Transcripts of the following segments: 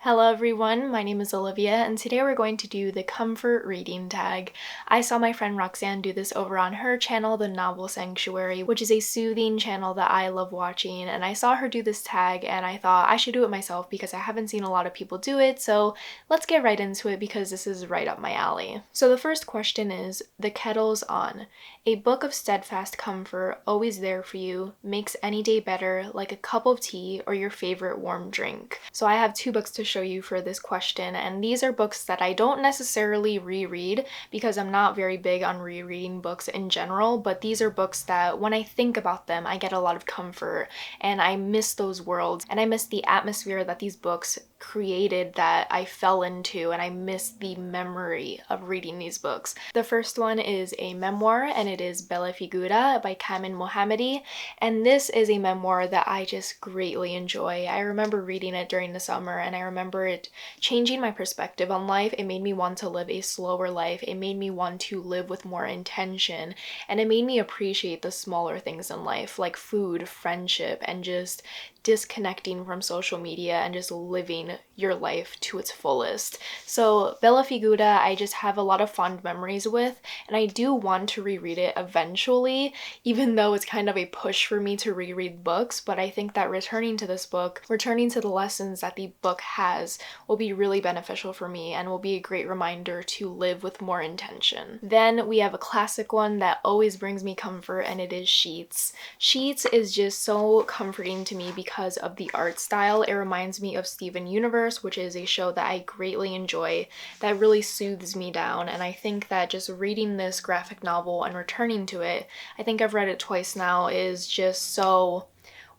Hello everyone, my name is Olivia and today we're going to do the comfort reading tag. I saw my friend Roxanne do this over on her channel, The Novel Sanctuary, which is a soothing channel that I love watching, and I saw her do this tag and I thought I should do it myself because I haven't seen a lot of people do it, so let's get right into it because this is right up my alley. So the first question is, The Kettle's On. A book of steadfast comfort, always there for you, makes any day better like a cup of tea or your favorite warm drink. So I have two books to show you for this question, and these are books that I don't necessarily reread because I'm not very big on rereading books in general, but these are books that when I think about them I get a lot of comfort and I miss those worlds and I miss the atmosphere that these books created that I fell into, and I miss the memory of reading these books. The first one is a memoir and it is Bella Figura by Kamen Mohammadi, and this is a memoir that I just greatly enjoy. I remember reading it during the summer and I remember it changing my perspective on life. It made me want to live a slower life. It made me want to live with more intention, and it made me appreciate the smaller things in life like food, friendship, and just disconnecting from social media and just living your life to its fullest. So Bella Figura I just have a lot of fond memories with, and I do want to reread it eventually, even though it's kind of a push for me to reread books, but I think that returning to this book, returning to the lessons that the book has, will be really beneficial for me and will be a great reminder to live with more intention. Then we have a classic one that always brings me comfort, and it is Sheets. Sheets is just so comforting to me because of the art style. It reminds me of Steven Universe, which is a show that I greatly enjoy, that really soothes me down, and I think that just reading this graphic novel and returning to it, I think I've read it twice now, is just so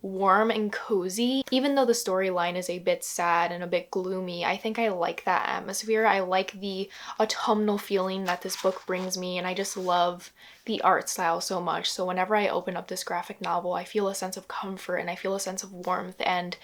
warm and cozy. Even though the storyline is a bit sad and a bit gloomy, I think I like that atmosphere. I like the autumnal feeling that this book brings me, and I just love the art style so much. So whenever I open up this graphic novel, I feel a sense of comfort and I feel a sense of warmth, and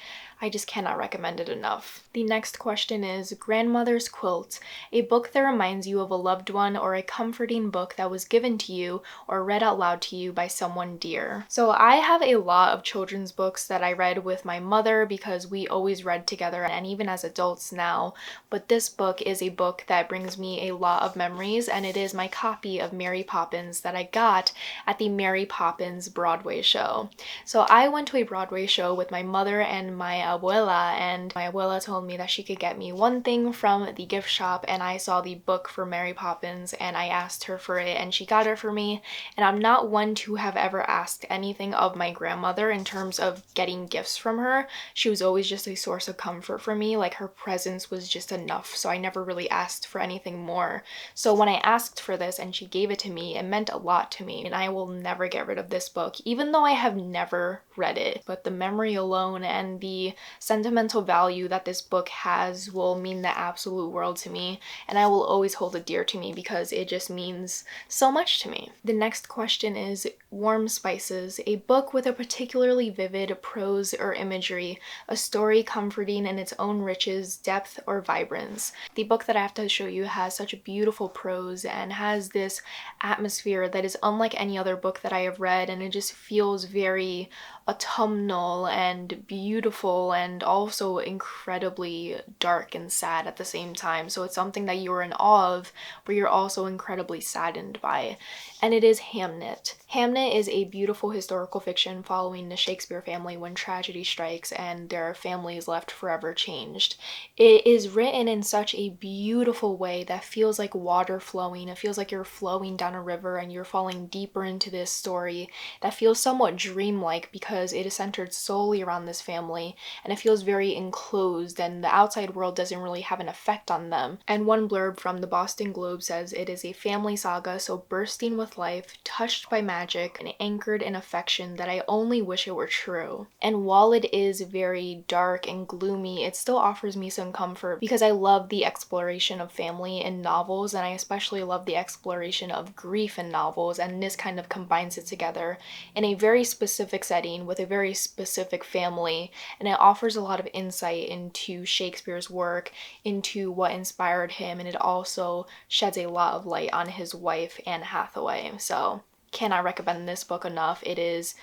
I just cannot recommend it enough. The next question is Grandmother's Quilt, a book that reminds you of a loved one or a comforting book that was given to you or read out loud to you by someone dear. So I have a lot of children's books that I read with my mother because we always read together, and even as adults now, but this book is a book that brings me a lot of memories, and it is my copy of Mary Poppins that I got at the Mary Poppins Broadway show. So I went to a Broadway show with my mother and my abuela, and my abuela told me that she could get me one thing from the gift shop, and I saw the book for Mary Poppins and I asked her for it and she got it for me. And I'm not one to have ever asked anything of my grandmother in terms of getting gifts from her. She was always just a source of comfort for me. Like, her presence was just enough, so I never really asked for anything more. So when I asked for this and she gave it to me, it meant a lot to me, and I will never get rid of this book, even though I have never read it. But the memory alone and the sentimental value that this book has will mean the absolute world to me, and I will always hold it dear to me because it just means so much to me. The next question is Warm Spices, a book with a particularly vivid prose or imagery, a story comforting in its own riches, depth, or vibrance. The book that I have to show you has such beautiful prose and has this atmosphere that is unlike any other book that I have read, and it just feels very autumnal and beautiful and also incredibly dark and sad at the same time. So it's something that you're in awe of, but you're also incredibly saddened by. And it is Hamnet. Hamnet is a beautiful historical fiction following the Shakespeare family when tragedy strikes and their family is left forever changed. It is written in such a beautiful way that feels like water flowing. It feels like you're flowing down a river and you're falling deeper into this story that feels somewhat dreamlike because it is centered solely around this family, and it feels very enclosed and the outside world doesn't really have an effect on them. And one blurb from the Boston Globe says it is a family saga so bursting with life, touched by magic, and anchored in affection that I only wish it were true. And while it is very dark and gloomy, it still offers me some comfort because I love the exploration of family in novels, and I especially love the exploration of grief in novels, and this kind of combines it together in a very specific setting with a very specific family, and it offers a lot of insight into Shakespeare's work, into what inspired him, and it also sheds a lot of light on his wife, Anne Hathaway. So cannot recommend this book enough. It is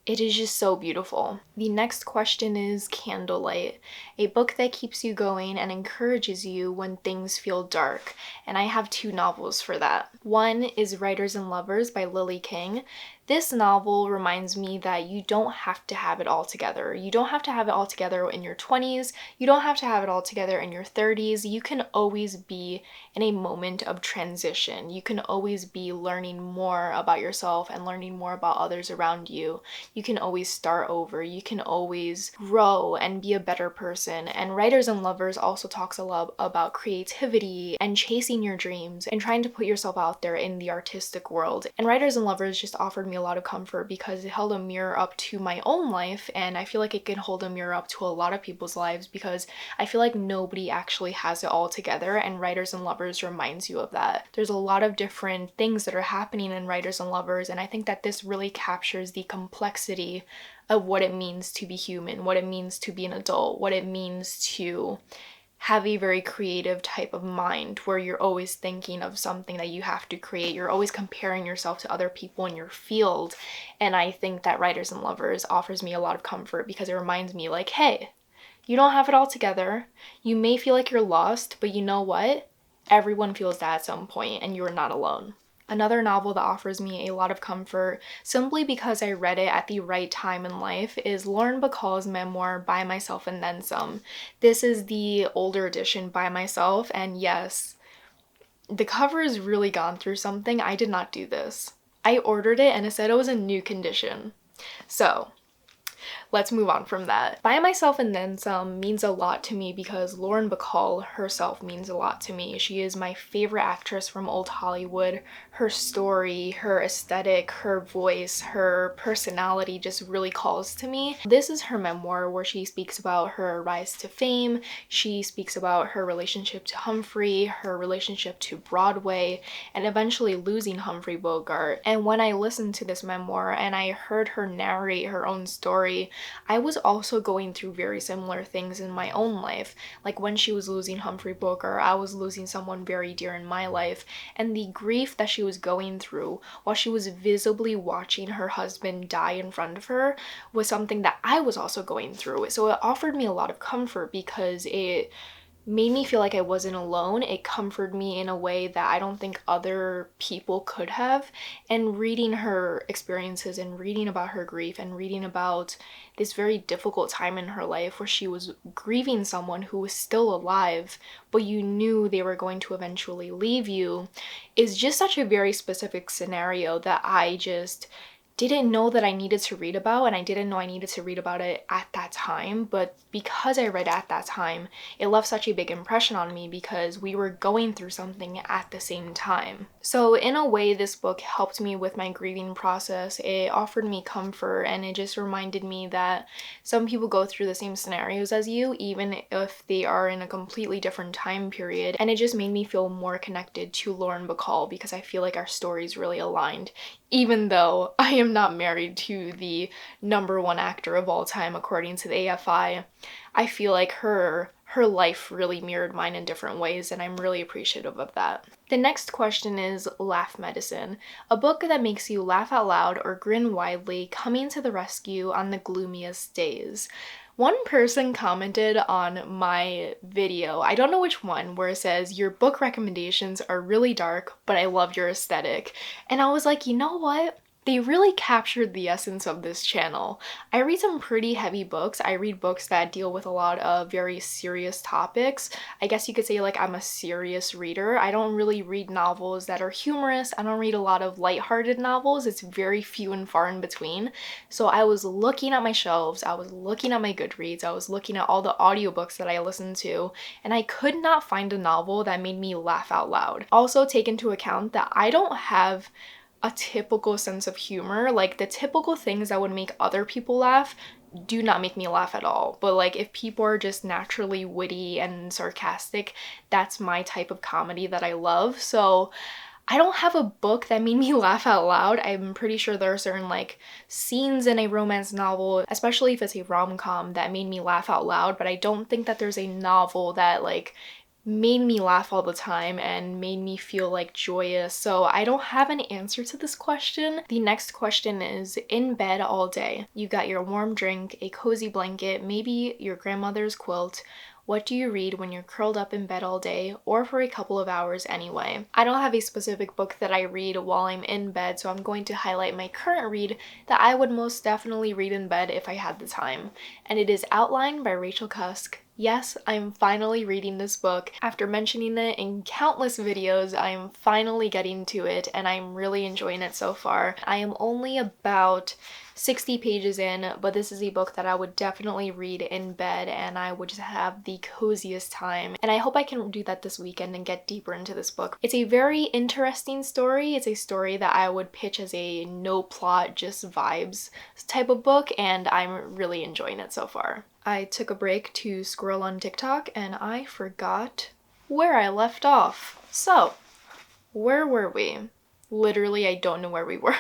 It is just so beautiful. The next question is Candlelight, a book that keeps you going and encourages you when things feel dark. And I have two novels for that. One is Writers and Lovers by Lily King. This novel reminds me that you don't have to have it all together. You don't have to have it all together in your 20s. You don't have to have it all together in your 30s. You can always be in a moment of transition. You can always be learning more about yourself and learning more about others around you. You can always start over. You can always grow and be a better person. And Writers and Lovers also talks a lot about creativity and chasing your dreams and trying to put yourself out there in the artistic world. And Writers and Lovers just offered me a lot of comfort because it held a mirror up to my own life, and I feel like it can hold a mirror up to a lot of people's lives because I feel like nobody actually has it all together, and Writers and Lovers reminds you of that. There's a lot of different things that are happening in Writers and Lovers, and I think that this really captures the complexity of what it means to be human, what it means to be an adult, what it means to have a very creative type of mind where you're always thinking of something that you have to create. You're always comparing yourself to other people in your field. And I think that Writers and Lovers offers me a lot of comfort because it reminds me like, hey, you don't have it all together. You may feel like you're lost, but you know what? Everyone feels that at some point and you're not alone. Another novel that offers me a lot of comfort, simply because I read it at the right time in life, is Lauren Bacall's memoir, By Myself and Then Some. This is the older edition by myself, and yes, the cover has really gone through something. I did not do this. I ordered it and it said it was in new condition. So, let's move on from that. By Myself and Then Some means a lot to me because Lauren Bacall herself means a lot to me. She is my favorite actress from old Hollywood. Her story, her aesthetic, her voice, her personality just really calls to me. This is her memoir where she speaks about her rise to fame. She speaks about her relationship to Humphrey, her relationship to Broadway, and eventually losing Humphrey Bogart. And when I listened to this memoir and I heard her narrate her own story, I was also going through very similar things in my own life. Like when she was losing Humphrey Bogart, I was losing someone very dear in my life, and the grief that she was going through while she was visibly watching her husband die in front of her was something that I was also going through. So it offered me a lot of comfort because it made me feel like I wasn't alone. It comforted me in a way that I don't think other people could have. And reading her experiences and reading about her grief and reading about this very difficult time in her life where she was grieving someone who was still alive, but you knew they were going to eventually leave you, is just such a very specific scenario that I just didn't know that I needed to read about, and I didn't know I needed to read about it at that time, but because I read at that time, it left such a big impression on me because we were going through something at the same time. So in a way, this book helped me with my grieving process. It offered me comfort, and it just reminded me that some people go through the same scenarios as you, even if they are in a completely different time period, and it just made me feel more connected to Lauren Bacall because I feel like our stories really aligned. Even though I am not married to the #1 actor of all time according to the AFI, I feel like her life really mirrored mine in different ways, and I'm really appreciative of that. The next question is Laugh Medicine, a book that makes you laugh out loud or grin widely, coming to the rescue on the gloomiest days. One person commented on my video, I don't know which one, where it says, your book recommendations are really dark, but I love your aesthetic. And I was like, you know what? They really captured the essence of this channel. I read some pretty heavy books. I read books that deal with a lot of very serious topics. I guess you could say like I'm a serious reader. I don't really read novels that are humorous. I don't read a lot of lighthearted novels. It's very few and far in between. So I was looking at my shelves, I was looking at my Goodreads, I was looking at all the audiobooks that I listened to, and I could not find a novel that made me laugh out loud. Also take into account that I don't have a typical sense of humor. Like the typical things that would make other people laugh do not make me laugh at all. But like if people are just naturally witty and sarcastic, that's my type of comedy that I love. So I don't have a book that made me laugh out loud. I'm pretty sure there are certain like scenes in a romance novel, especially if it's a rom-com, that made me laugh out loud, but I don't think that there's a novel that like made me laugh all the time and made me feel like joyous. So I don't have an answer to this question. The next question is, in bed all day. You got your warm drink, a cozy blanket, maybe your grandmother's quilt. What do you read when you're curled up in bed all day, or for a couple of hours anyway? I don't have a specific book that I read while I'm in bed, so I'm going to highlight my current read that I would most definitely read in bed if I had the time. And it is Outline by Rachel Cusk. Yes, I'm finally reading this book. After mentioning it in countless videos, I'm finally getting to it and I'm really enjoying it so far. I am only about 60 pages in, but this is a book that I would definitely read in bed and I would just have the coziest time. And I hope I can do that this weekend and get deeper into this book. It's a very interesting story. It's a story that I would pitch as a no plot, just vibes type of book, and I'm really enjoying it so far. I took a break to scroll on TikTok and I forgot where I left off. So, where were we? Literally, I don't know where we were.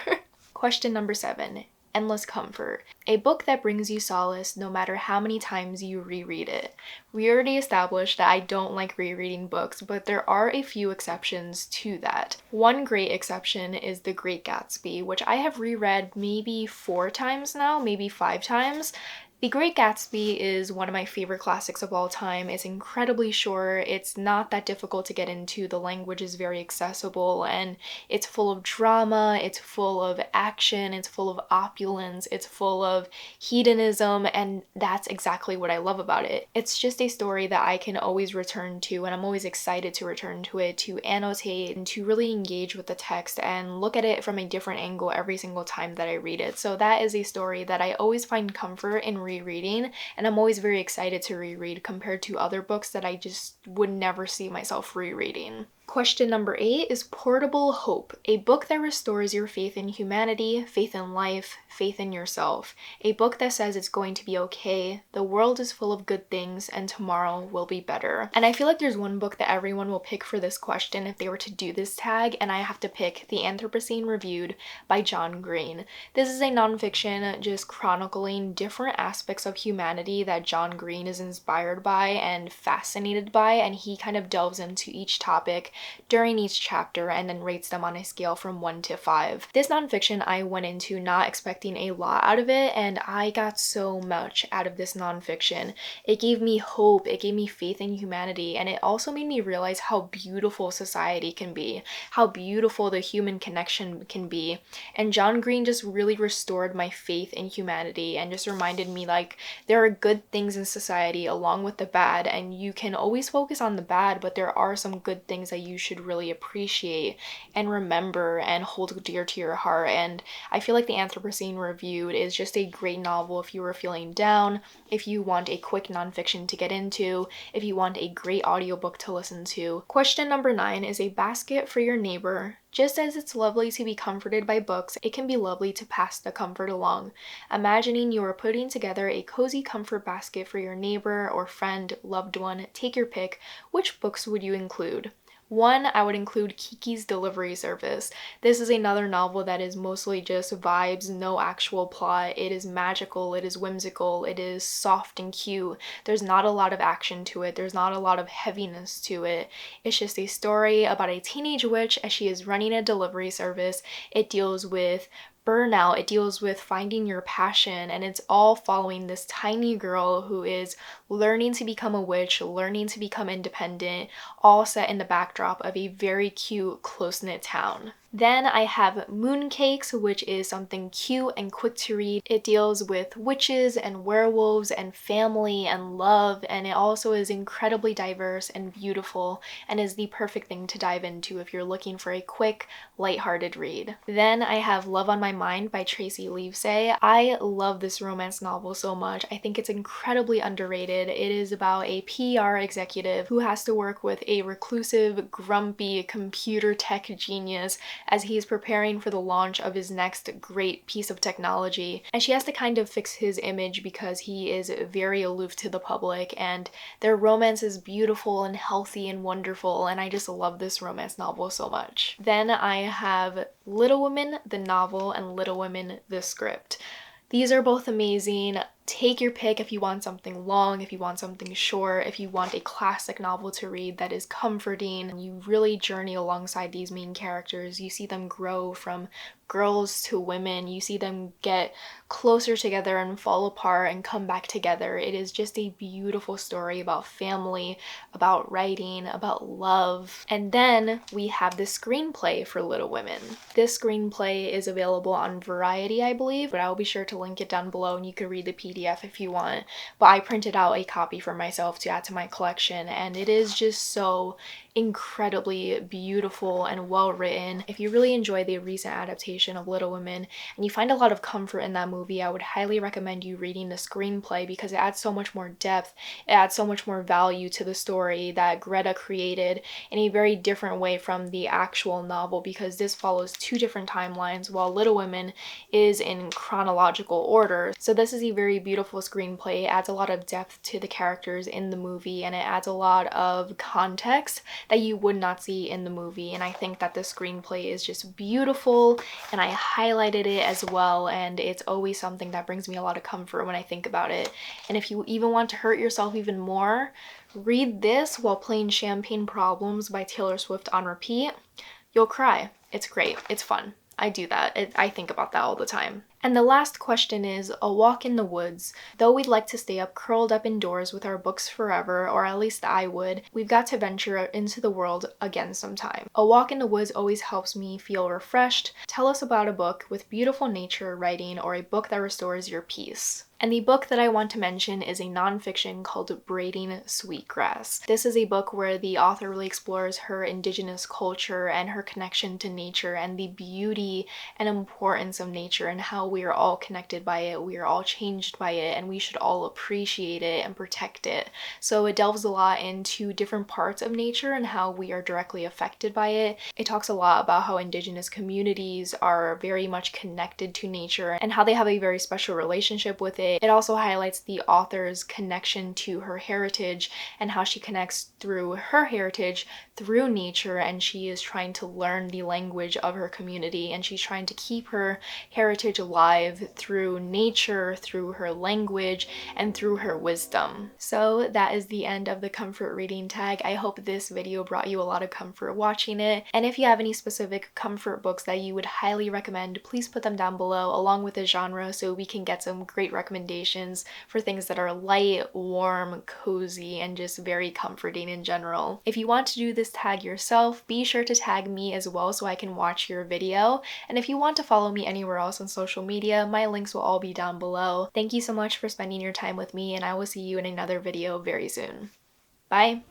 Question number 7. Endless Comfort. A book that brings you solace no matter how many times you reread it. We already established that I don't like rereading books, but there are a few exceptions to that. One great exception is The Great Gatsby, which I have reread maybe 4 times now, maybe 5 times. The Great Gatsby is one of my favorite classics of all time. It's incredibly short, it's not that difficult to get into, the language is very accessible, and it's full of drama, it's full of action, it's full of opulence, it's full of hedonism, and that's exactly what I love about it. It's just a story that I can always return to, and I'm always excited to return to it, to annotate, and to really engage with the text and look at it from a different angle every single time that I read it. So that is a story that I always find comfort in rereading, and I'm always very excited to reread compared to other books that I just would never see myself rereading. Question number 8 is Portable Hope, a book that restores your faith in humanity, faith in life, faith in yourself. A book that says it's going to be okay, the world is full of good things, and tomorrow will be better. And I feel like there's one book that everyone will pick for this question if they were to do this tag, and I have to pick The Anthropocene Reviewed by John Green. This is a nonfiction just chronicling different aspects of humanity that John Green is inspired by and fascinated by, and he kind of delves into each topic during each chapter and then rates them on a scale from 1 to 5. This nonfiction I went into not expecting a lot out of it, and I got so much out of this nonfiction. It gave me hope, it gave me faith in humanity, and it also made me realize how beautiful society can be, how beautiful the human connection can be. And John Green just really restored my faith in humanity and just reminded me like there are good things in society along with the bad, and you can always focus on the bad, but there are some good things that you should really appreciate and remember and hold dear to your heart. And I feel like The Anthropocene Reviewed is just a great novel if you were feeling down, if you want a quick nonfiction to get into, if you want a great audiobook to listen to. Question number 9 is A Basket for Your Neighbor. Just as it's lovely to be comforted by books, it can be lovely to pass the comfort along. Imagining you are putting together a cozy comfort basket for your neighbor or friend, loved one, take your pick. Which books would you include? 1, I would include Kiki's Delivery Service. This is another novel that is mostly just vibes, no actual plot. It is magical, it is whimsical, it is soft and cute. There's not a lot of action to it, there's not a lot of heaviness to it. It's just a story about a teenage witch as she is running a delivery service. It deals with burnout, it deals with finding your passion, and it's all following this tiny girl who is learning to become a witch, learning to become independent, all set in the backdrop of a very cute, close-knit town. Then I have Mooncakes, which is something cute and quick to read. It deals with witches and werewolves and family and love, and it also is incredibly diverse and beautiful and is the perfect thing to dive into if you're looking for a quick, lighthearted read. Then I have Love on My Mind by Tracy Livesay. I love this romance novel so much. I think it's incredibly underrated. It is about a PR executive who has to work with a reclusive, grumpy computer tech genius as he's preparing for the launch of his next great piece of technology. And she has to kind of fix his image because he is very aloof to the public, and their romance is beautiful and healthy and wonderful, and I just love this romance novel so much. Then I have Little Women, the novel, and Little Women, the script. These are both amazing. take your pick if you want something long, if you want something short, if you want a classic novel to read that is comforting, and you really journey alongside these main characters. You see them grow from girls to women, you see them get closer together and fall apart and come back together. It is just a beautiful story about family, about writing, about love. And then we have the screenplay for Little Women. This screenplay is available on Variety, I believe, but I will be sure to link it down below and you can read the PDF if you want. But I printed out a copy for myself to add to my collection, and it is just so incredibly beautiful and well written. If you really enjoy the recent adaptation of Little Women and you find a lot of comfort in that movie, I would highly recommend you reading the screenplay because it adds so much more depth, it adds so much more value to the story that Greta created in a very different way from the actual novel, because this follows two different timelines while Little Women is in chronological order. So this is a very beautiful screenplay. It adds a lot of depth to the characters in the movie, and it adds a lot of context that you would not see in the movie. And I think that the screenplay is just beautiful, and I highlighted it as well, and it's always something that brings me a lot of comfort when I think about it. And if you even want to hurt yourself even more, read this while playing Champagne Problems by Taylor Swift on repeat. You'll cry. It's great. It's fun. I do that. I think about that all the time. And the last question is A Walk in the Woods. Though we'd like to stay up curled up indoors with our books forever, or at least I would, we've got to venture out into the world again sometime. A walk in the woods always helps me feel refreshed. Tell us about a book with beautiful nature writing, or a book that restores your peace. And the book that I want to mention is a nonfiction called Braiding Sweetgrass. This is a book where the author really explores her indigenous culture and her connection to nature and the beauty and importance of nature and how we are all connected by it, we are all changed by it, and we should all appreciate it and protect it. So it delves a lot into different parts of nature and how we are directly affected by it. It talks a lot about how indigenous communities are very much connected to nature and how they have a very special relationship with it. It also highlights the author's connection to her heritage and how she connects through her heritage through nature, and she is trying to learn the language of her community, and she's trying to keep her heritage alive through nature, through her language, and through her wisdom. So that is the end of the comfort reading tag. I hope this video brought you a lot of comfort watching it, and if you have any specific comfort books that you would highly recommend, please put them down below along with the genre so we can get some great recommendations for things that are light, warm, cozy, and just very comforting in general. If you want to do this tag yourself, be sure to tag me as well so I can watch your video. And if you want to follow me anywhere else on social media, my links will all be down below. Thank you so much for spending your time with me, and I will see you in another video very soon. Bye!